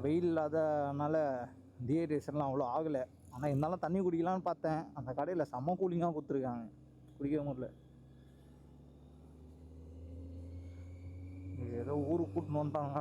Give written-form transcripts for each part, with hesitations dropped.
வெயில் இல்லாதனால டீஹைட்ரேஷன்லாம் அவ்வளோ ஆகலை. ஆனால் இருந்தாலும் தண்ணி குடிக்கலான்னு பார்த்தேன். அந்த கடையில் செம்ம கூலிங்காக கொடுத்துருக்காங்க, குடிக்கவே முடியல. ஏதோ ஊருக்கு கூட்டின்னு வந்துட்டாங்க.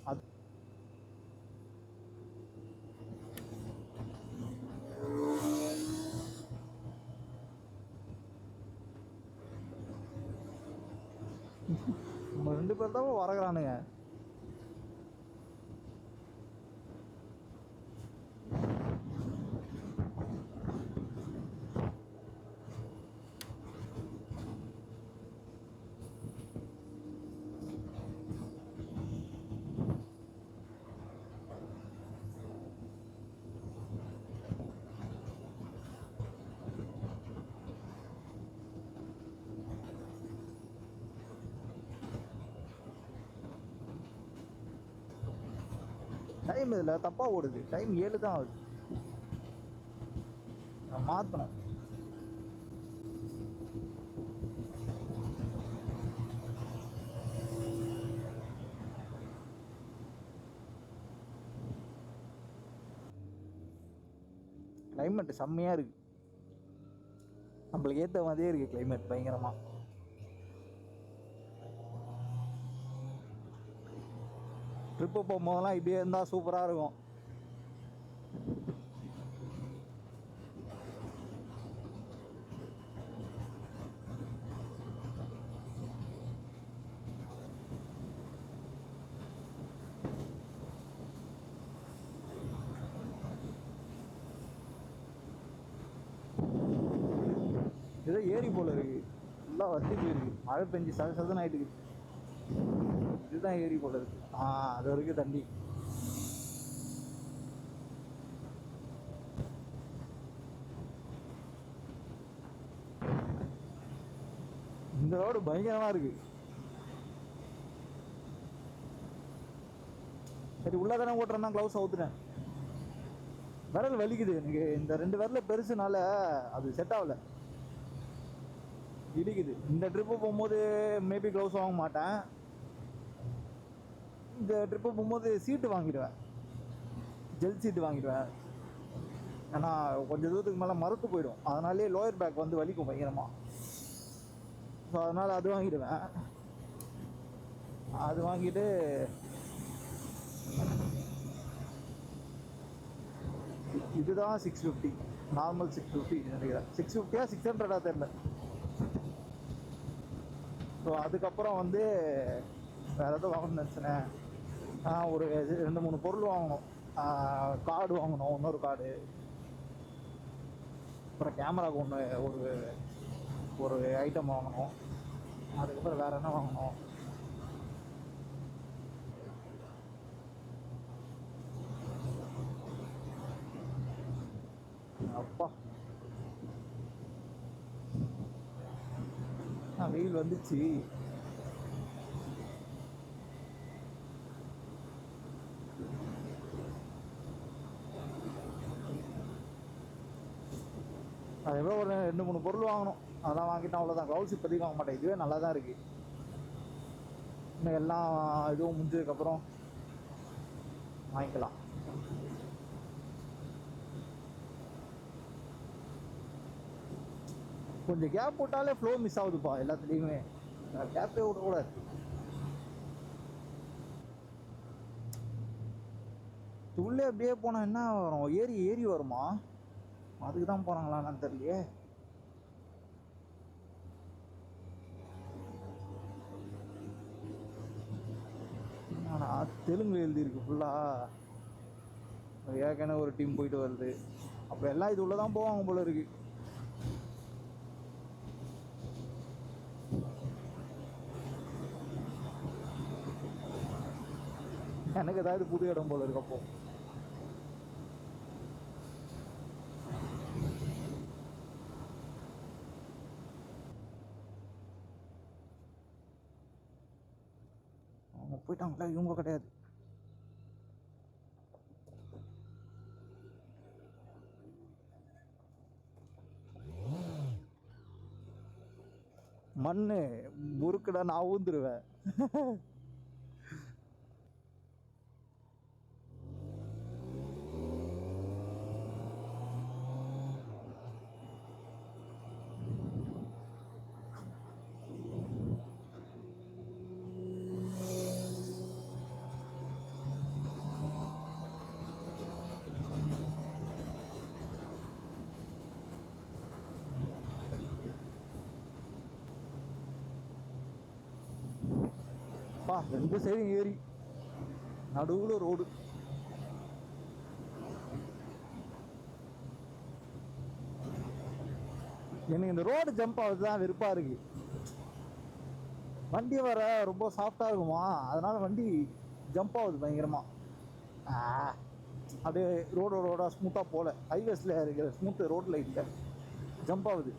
அது நம்ம 2 பேர் தான் வரகிறானுங்க. டைம் இதில் தப்பாக ஓடுது. டைம் 7 தான் ஆகுது. நான் மாற்றணும். கிளைமேட் செம்மையாக இருக்குது. நம்மளுக்கு ஏற்ற மாதிரியே இருக்குது கிளைமேட் பயங்கரமாக. ட்ரிப்பு போகும்போதெல்லாம் இப்படியே இருந்தால் சூப்பராக இருக்கும். ஏதோ ஏரி போல் இருக்குது, ஃபுல்லாக வத்தி போயிருக்கு. மழை பெஞ்சு சதன்னு ஆகிட்டு இருக்குது. இதுதான் ஏரி போல் இருக்குது. அது வரைக்கும் தண்ணி. இந்த ரோடு பயங்கரமாக இருக்குது. சரி, உள்ளே தானே ஓட்டுறேன்னா க்ளவுஸ் அவுத்துட்டேன். விரல் வலிக்குது எனக்கு. இந்த 2 விரல பெருசுனால அது செட் ஆகலை, இடிக்குது. இந்த ட்ரிப்பு போகும்போது மேபி க்ளவுஸ் வாங்க மாட்டேன். இந்த ட்ரிப்பு போகும்போது சீட்டு வாங்கிடுவேன், ஜெல் சீட்டு வாங்கிடுவேன். ஏன்னா கொஞ்சம் தூரத்துக்கு மேலே மறுத்து போயிடும். அதனாலே லோயர் பேக் வந்து வலிக்கும் பயங்கரமாக. ஸோ அதனால் அது வாங்கிடுவேன். அது வாங்கிட்டு இதுதான் 650, நார்மல் 650 நினைக்கிறேன். 650 600 தெரியல. ஸோ அதுக்கப்புறம் வந்து வேறு எதுவும் வாங்கணும்னு நினச்சினேன். ஒரு 2-3 பொருள் வாங்கணும். கார்டு வாங்கணும், இன்னொரு கார்டு. அப்புறம் கேமராவுக்கு ஒரு ஐட்டம் வாங்கணும். அதுக்கப்புறம் வேறு என்ன வாங்கணும். அப்பா வெயில் வந்துச்சு. அதுக்கப்புறம் ஒரு 2-3 பொருள் வாங்கணும். அதெல்லாம் வாங்கிட்டோம், அவ்வளோதான். க்ளவுஸ் இப்போதைக்கு வாங்க மாட்டேன். இதுவே நல்லா தான் இருக்குது. இன்னும் எல்லாம் இதுவும் முடிஞ்சதுக்கப்புறம் வாங்கிக்கலாம். கொஞ்சம் கேப் போட்டாலே ஃப்ளோ மிஸ் ஆகுதுப்பா எல்லாத்துலேயுமே. கேப்பே விடக்கூடாது. உள்ளே அப்படியே போனால் என்ன வரும்? ஏரி ஏரி வருமா? அதுக்கு தான் போகிறாங்களான்னு தெரியலையே. ஆனால் தெலுங்கு எழுதியிருக்கு ஃபுல்லாக. ஏற்கனவே ஒரு டீம் போயிட்டு வருது. அப்போ எல்லாம் இது உள்ளே தான் போவாங்க போல இருக்கு. எனக்கு ஏதாவது புது இடம் போல இருக்கு. அப்போ அவங்க போயிட்டாங்களா? இவங்க கிடையாது. மண்ணு முறுக்குடா, நான் ஊந்துருவேன். பா, 2 சைடும் ஏரி, நடுவில் ரோடு. எனக்கு இந்த ரோடு ஜம்ப் ஆகுது தான் வெறுப்பாக இருக்கு. வண்டி வர ரொம்ப சாஃப்டாக இருக்குமா, அதனால வண்டி ஜம்ப் ஆகுது பயங்கரமாக. அப்படியே ரோடோட ஸ்மூத்தாக போகல. ஹைவேஸில் இருக்கிற ஸ்மூத்து ரோட்டில் இல்லை, ஜம்ப் ஆகுது.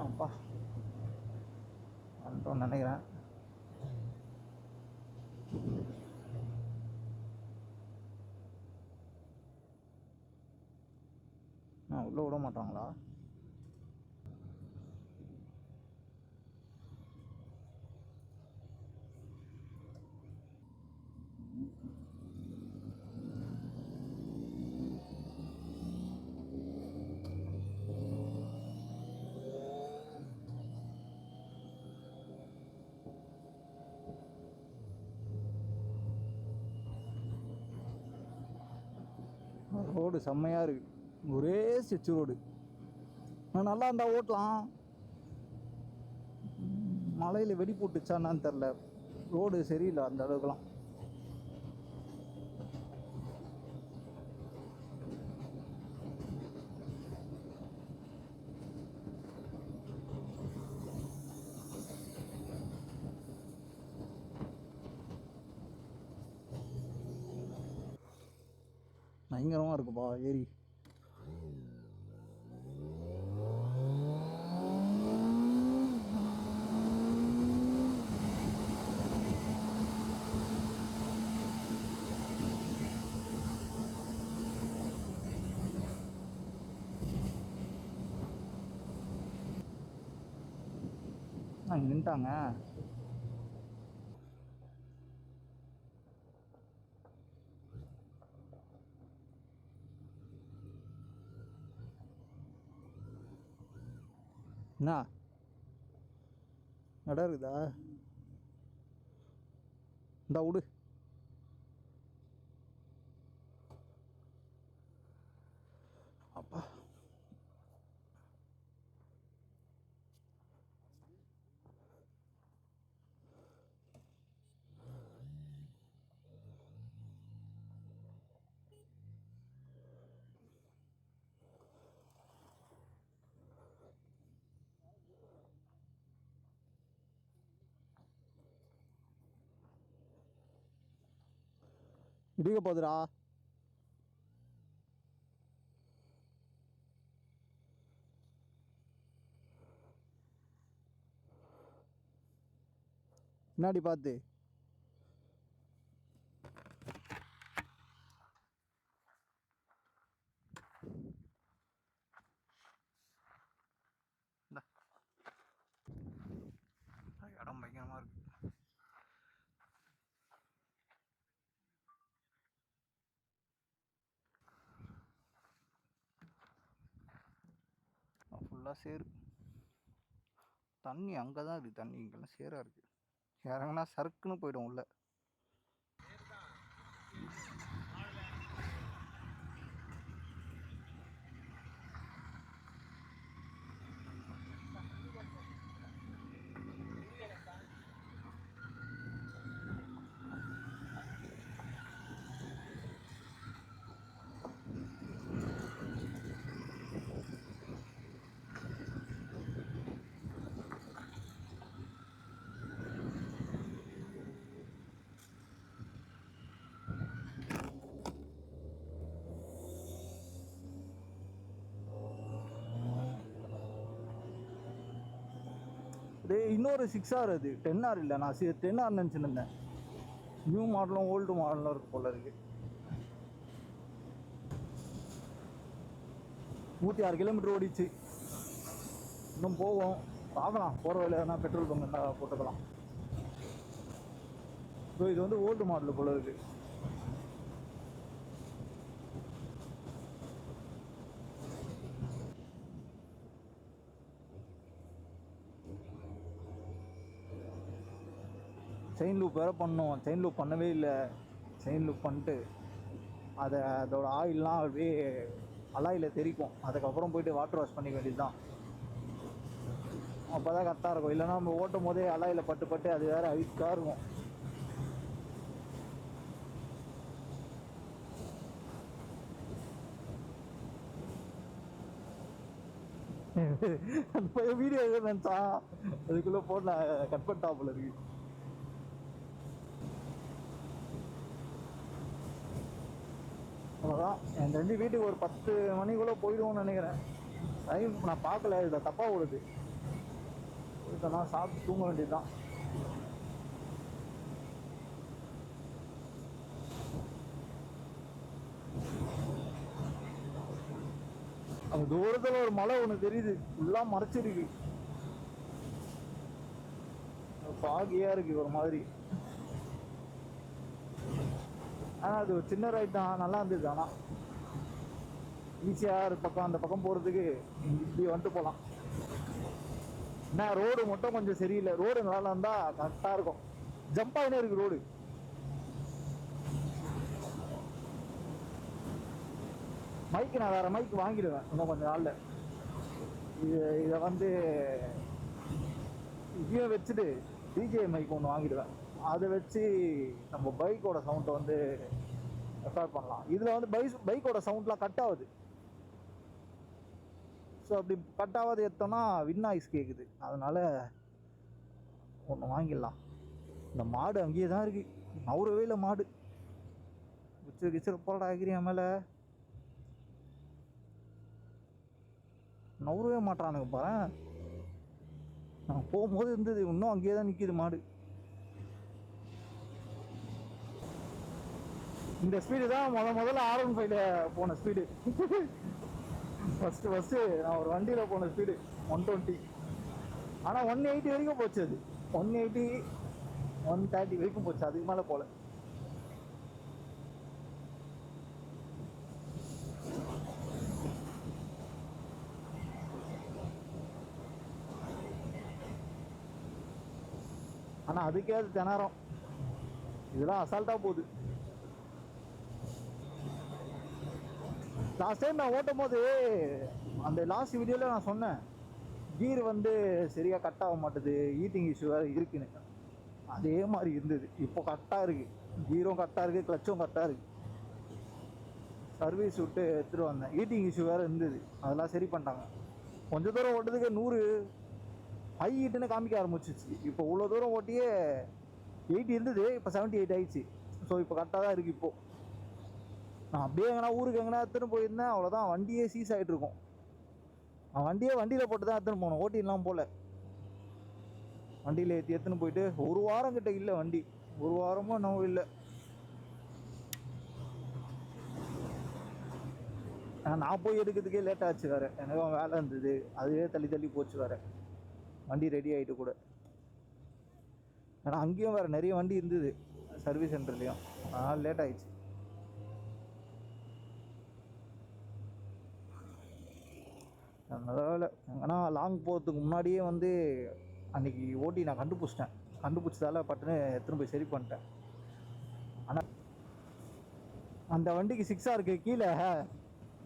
அப்பா வந்துட்டோம்னு நினைக்கிறேன். உள்ளே விட மாட்டாங்களா? ரோடு செம்மையாக இருக்குது, ஒரே ஸ்ட்ரெச் ரோடு. நல்லா இருந்தால் ஓட்டலாம். மலையில் வெடி போட்டுச்சான்னு தெரில, ரோடு சரியில்லை அந்த அளவுக்குலாம். பயங்கரமாக இருக்குப்பா ஏரி. நின்ட்டாங்க. என்ன இடம் இருக்குதா? இந்த விடு. அப்பா இடிக்க போகுதுடா. முன்னாடி பார்த்து. இடம் பயங்கரமாக இருக்கு. ஃபுல்லாக சேரு. தண்ணி அங்கே தான் இருக்குது, தண்ணி இங்கெல்லாம் சேராக இருக்குது. இறங்கினா சறுக்குன்னு போய்டும் உள்ள. இன்னொரு 6R, அது 10R இல்லை, நான் 10R நினச்சின்னு இருந்தேன். நியூ மாடலும் ஓல்டு மாடலும் இருக்கு போல இருக்கு. 106 கிலோமீட்டர் ஓடிச்சு. இன்னும் போவோம், பார்க்கலாம். போகிற வழியில் எதனா பெட்ரோல் பங்க் இருந்தால் போட்டுக்கலாம். ஸோ இது வந்து ஓல்டு மாடல் போல இருக்கு. செயின் லூப் வேறு பண்ணோம். செயின் லூப் பண்ணவே இல்லை. செயின் லூப் பண்ணிட்டு அதோட ஆயிலெலாம் அப்படியே அலாயில் தெரிக்கும். அதுக்கப்புறம் போயிட்டு வாட்டர் வாஷ் பண்ணிக்க வேண்டியது தான். அப்போ தான் கரெக்டாக இருக்கும். இல்லைன்னா நம்ம ஓட்டும் போதே அலாயில் பட்டு அது வேறு அழுக்காக இருக்கும். அந்த வீடியோ எதுவும் நினச்சா அதுக்குள்ளே போட்டு நான் கட் பண்ணிட்டாப்புல இருக்கு. அவ்வளோதான். என் ரெண்டு வீட்டுக்கு ஒரு 10 மணிக்குள்ளே போயிடுவோம்னு நினைக்கிறேன். டைம் நான் பார்க்கல, இதை தப்பாக ஓடுது. போயிட்டோன்னா சாப்பிட்டு தூங்க வேண்டியது தான். அந்த தூரத்தில் ஒரு மலை ஒன்று தெரியுது, ஃபுல்லாக மறைச்சிருக்கு. பாகியாக இருக்குது ஒரு மாதிரி. ஆனால் அது ஒரு சின்ன ரைட் தான், நல்லா இருந்தது. ஆனால் ஈஸியாக பக்கம் அந்த பக்கம் போகிறதுக்கு இப்படி வந்துட்டு போகலாம். என்ன ரோடு மட்டும் கொஞ்சம் சரியில்லை. ரோடு நல்லா இருந்தால் கரெக்டாக இருக்கும். ஜம்ப் ஆகினே இருக்குது ரோடு. மைக்கு நான் வேறு மைக் வாங்கிடுவேன் இன்னும் கொஞ்சம் நாளில். இதை வந்து இதையும் வச்சுட்டு டிஜே மைக் ஒன்று வாங்கிடுவேன். அதை வச்சு நம்ம பைக்கோட சவுண்டை வந்து ரெக்கார்ட் பண்ணலாம். இதில் வந்து பைக்கோட சவுண்ட்லாம் கட் ஆகுது. ஸோ அப்படி கட் ஆகாது எடுத்தோன்னா வின் நாய்ஸ் கேட்குது. அதனால் ஒன்று வாங்கிடலாம். இந்த மாடு அங்கேயே தான் இருக்குது, நவுறவே இல்லை மாடு. கிச்சர் போட ஆகிறியா மேலே நவுறவே மாட்டானுங்க பாரு. நான் போகும்போது இருந்தது, இன்னும் அங்கேயே தான் நிற்கிது மாடு. இந்த ஸ்பீடு தான் முதல்ல R15 போன ஸ்பீடு. ஃபஸ்ட்டு நான் ஒரு வண்டியில் போன ஸ்பீடு 120. ஆனால் 180 வரைக்கும் போச்சு. அது 180 130 வரைக்கும் போச்சு, அதுக்கு மேலே போகல. ஆனால் அதுக்கே அது திணறம். இதெல்லாம் அசால்ட்டாக போகுது. லாஸ்ட் டைம் நான் ஓட்டும் போது அந்த லாஸ்ட் வீடியோவில் நான் சொன்னேன், கீர் வந்து சரியாக கட் ஆக மாட்டுது, ஈட்டிங் இஷ்யூ வேறு இருக்குன்னு. அதே மாதிரி இருந்தது. இப்போ கரெக்டாக இருக்குது, கீரும் கரெக்டாக இருக்குது, கிளச்சும் கரெக்டாக இருக்குது. சர்வீஸ் விட்டு எடுத்துகிட்டு வந்தேன். ஈட்டிங் இஷ்யூ வேறு இருந்தது, அதெல்லாம் சரி பண்ணிட்டாங்க. கொஞ்சம் தூரம் ஓட்டுறதுக்கு 100 ஹை ஹீட்டுன்னு காமிக்க ஆரம்பிச்சிச்சு. இப்போ இவ்வளோ தூரம் ஓட்டியே 80 இருந்தது, இப்போ 78 ஆயிடுச்சு. ஸோ இப்போ கரெக்டாக தான் இருக்குது. இப்போது நான் அப்படியே எங்கன்னா ஊருக்கு எங்கன்னா எடுத்துன்னு போயிருந்தேன், அவ்வளோதான், வண்டியே சீஸ் ஆகிட்டு இருக்கும். நான் வண்டியில் போட்டு தான் எடுத்துன்னு போகணும், ஓட்டிலாம் போகல. வண்டியில் எடுத்துன்னு போயிட்டு ஒரு வாரம் கிட்ட இல்லை வண்டி, ஒரு வாரமும் இன்னும் இல்லை. நான் போய் எடுக்கிறதுக்கே லேட் ஆச்சு வேறு, எனக்கும் வேலை இருந்தது, அதுவே தள்ளி போச்சு வேறு. வண்டி ரெடி ஆகிட்டு கூட. ஏன்னா அங்கேயும் வேறு நிறைய வண்டி இருந்தது சர்வீஸ் சென்டர்லேயும், அதனால் லேட் ஆகிடுச்சு. அதனால் எங்கன்னா லாங் போகிறதுக்கு முன்னாடியே வந்து அன்றைக்கி ஓட்டி நான் கண்டுபிடிச்சதால பட்டுன்னு எடுத்துன்னு போய் சரி பண்ணிட்டேன். ஆனால் அந்த வண்டிக்கு 6Rக்கு கீழே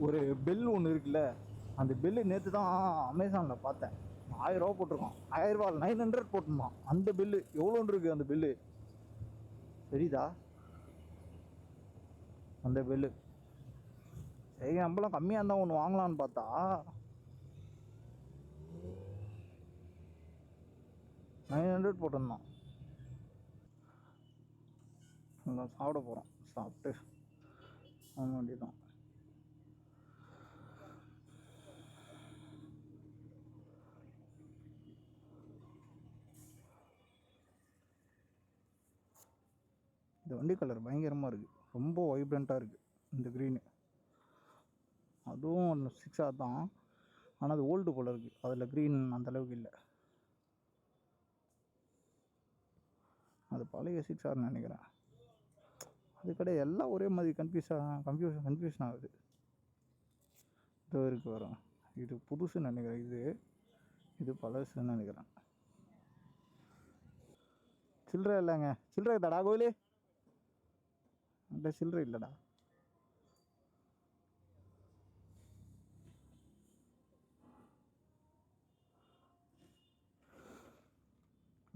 ஒரு பெல் ஒன்று இருக்குல்ல, அந்த பெல்லு நேற்று தான் அமேசானில் பார்த்தேன். 1000 ரூபா போட்டிருக்கான். 1000 ரூபா 900 போட்டிருந்தான். அந்த பில்லு எவ்வளோன்னு இருக்குது அந்த பில்லு, சரிதா அந்த பில்லு? சரி, நம்மளாம் கம்மியாக இருந்தால் ஒன்று வாங்கலான்னு பார்த்தா 900 போட்டிருந்தான். சாப்பிட போகிறோம், சாப்பிட்டு வாங்க வேண்டியதான். இந்த வண்டி கலர் பயங்கரமாக இருக்குது, ரொம்ப வைப்ரண்ட்டாக இருக்குது இந்த க்ரீனு. அதுவும் 6R தான், ஆனால் அது ஓல்டு போல் இருக்குது, அதில் க்ரீன் அந்தளவுக்கு இல்லை. அது பழைய 6Rன்னு நினைக்கிறேன். அது கிடையாது, எல்லாம் ஒரே மாதிரி கன்ஃபியூஷன் ஆகுது. இது இருக்குது வரும், இது புதுசுன்னு நினைக்கிறேன், இது பழசுன்னு நினைக்கிறேன். சில்லறை இல்லைங்க, சில்லறை இருக்குதாடா கோயிலு? அந்த சில்லறை இல்லைடா.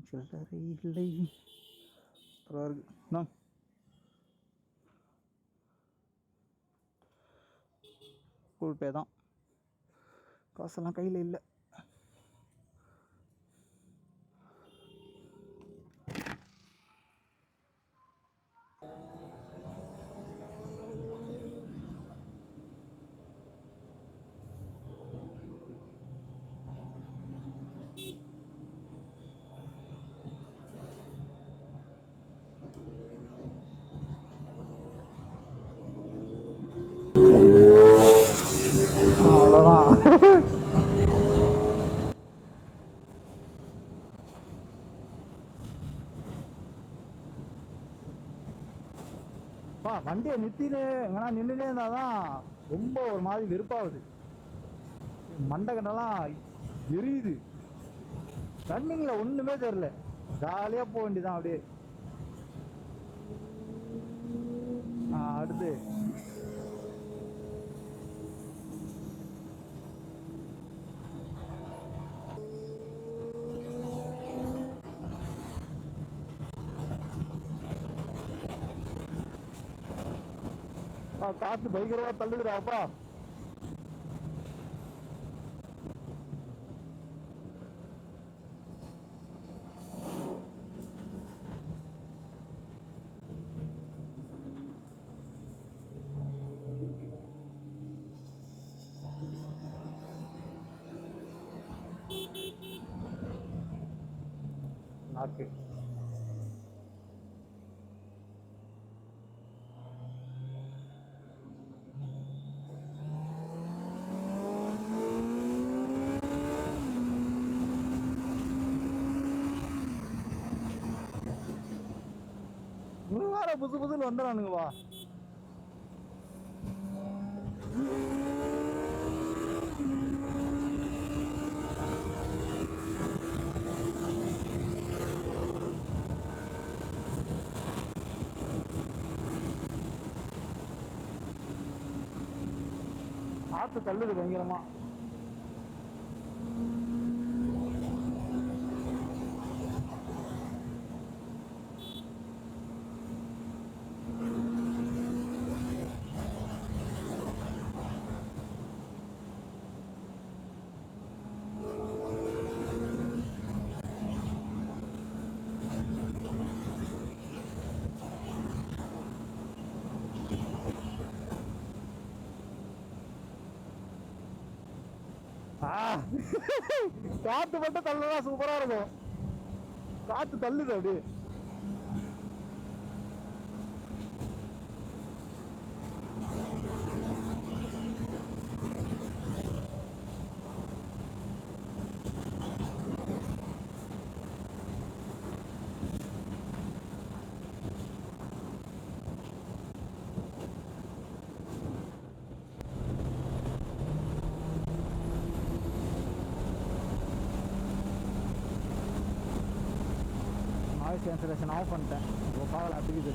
சில்லறை இல்லை. இருக்கு கூகுள் பே தான், காசெல்லாம் கையில் இல்லை. அவ்வளோதான். வண்டியை நிறுத்தினு எங்கன்னா நின்றுனே இருந்தால் தான் ரொம்ப ஒரு மாதிரி வெறுப்பாகுது, மண்டை கண்டெல்லாம் எரியுது. ரன்னிங்கில் ஒன்றுமே தெரில, ஜாலியாக போக வேண்டியதான் அப்படியே. அடுத்து காற்று பயங்கரமாக தள்ளுதுடாப்பா. நாக்கு புதுல வந்துடானுங்கப்பா. ஆத்து தள்ளுது பயங்கரமா. காத்து மட்டும் தள்ளுனா சூப்பரா இருக்கும், காத்து தள்ளுது அப்படியே. நாய்ஸ் கேன்சலேஷன் ஆஃப் பண்ணிட்டேன், இப்போ காவல் அடிக்குது.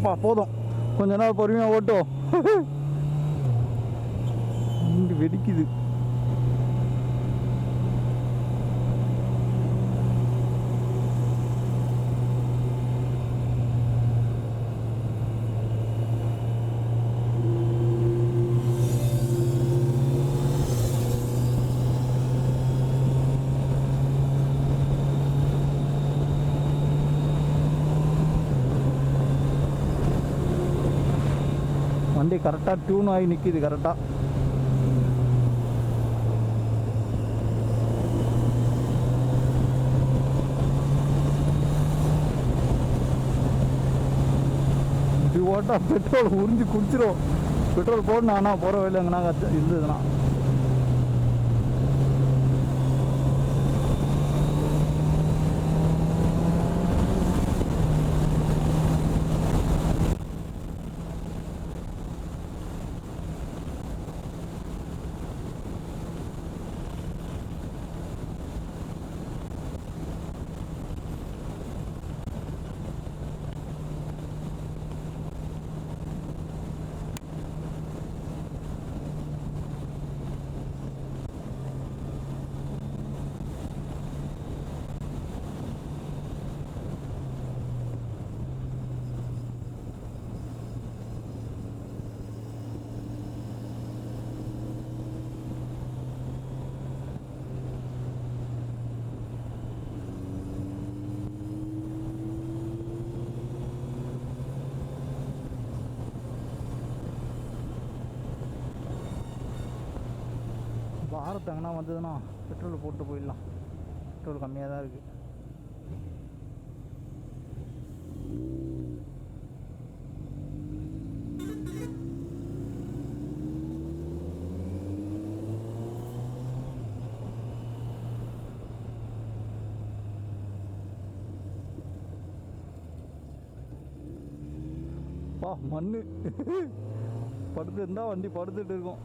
பா போதும், கொஞ்ச நாள் பொறுமையாக ஓட்டும். இங்கே வெடிக்குது. வண்டி கரெக்டாக டியூன் ஆகி நிற்கிது கரெக்டாக. இப்படி ஓட்டா பெட்ரோல் உறிஞ்சி குடிச்சிரும். பெட்ரோல் போடணும், ஆனால் போகிற வழியில் எங்கன்னா இருந்ததுன்னா. பாரத்தாங்கன்னா வந்ததுன்னா பெட்ரோல் போட்டு போயிடலாம். பெட்ரோல் கம்மியாக தான் இருக்குது. பா மண்ணு படுத்து இருந்தால் வண்டி படுத்துட்டு இருக்கும்.